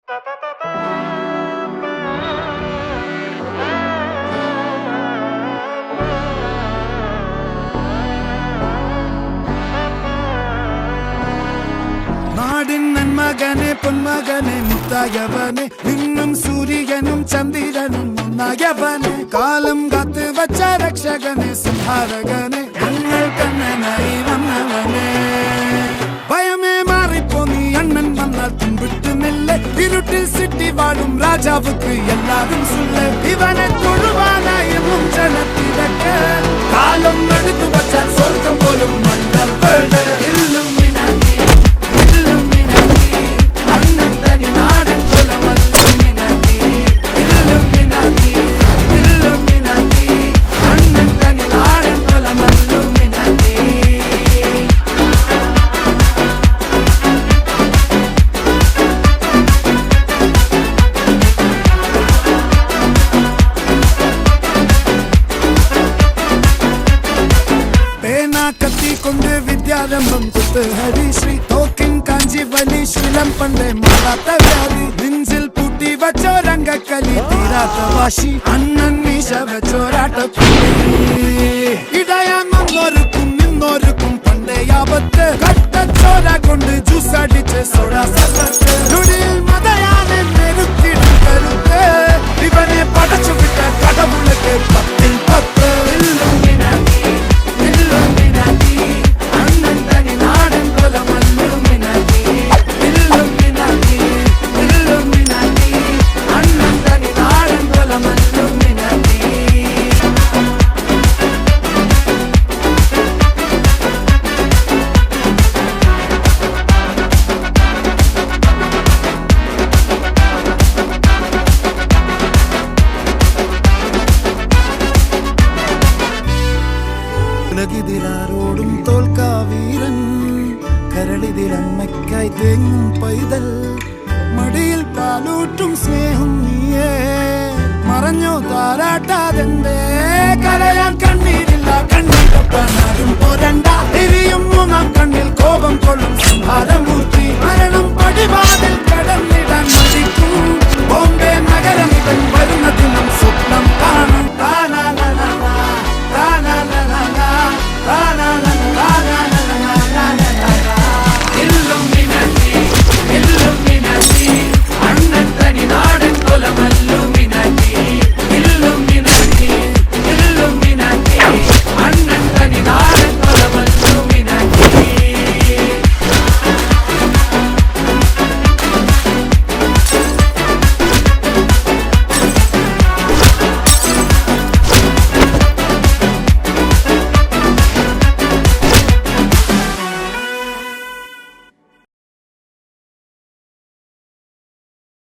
നാടിൻ നന്മകനെ പൊന്മകനെ മുത്തായവനെ നിന്നും സൂര്യനും ചന്ദ്രനും ഒന്നായവനെ കാലം കാത്ത് വച്ച രക്ഷകനെ സംഹാരകനെ ഞങ്ങൾ കണ്ണനായി വന്നവനെ ഭയമേ മാറിപ്പോ നീ അണ്ണൻ വന്നാൽ തുമ്പിട്ട് നെല്ല് ഇരുട്ടിൽ സിറ്റി വാഴും രാജാവുക്ക് എല്ലാരും സുല്ല് ഇവനെ തൊഴുവാനായി എന്നും ജനത്തിരക്ക് കാലം എടുത്തു വച്ചാൽ സ്വർഗം പോലും മണ്ണൽ വീട് കത്തിക്കൊണ്ട് വിദ്യാരംഭം കുത്ത് ഹരിശ്രീ തോക്കിൻ കാഞ്ചി വലി ശീലം പണ്ടേ മാറാത്ത വ്യാധി നെഞ്ചിൽ പൂട്ടി വച്ചോരംഗക്കലി തീരാത്ത വാശി അണ്ണൻ മീശ വെച്ചോരാട്ടപ്പുലി ഇടയാൻ വന്നോർക്കും നിന്നോർക്കും പണ്ടേ ആപത്ത് കട്ടച്ചോര കൊണ്ട് ജ്യൂസ് അടിച്ച് സോഡാ സർബത്ത് നുടിയിൽ മതയാനെ നെരുക്കിടും കരുത്ത് ഇവനെ പടച്ചു വിട്ട കടവുളക്ക് 10-10 ോടും തോൽക്കാവീരൻ കരളിതിരമ്മയ്ക്കായി തേങ്ങും പൈതൽ മടിയിൽ പാലൂട്ടും സ്നേഹം നീയേ മറഞ്ഞോ താരാട്ടാതെന്തേ കരയാൻ കണ്ണീർ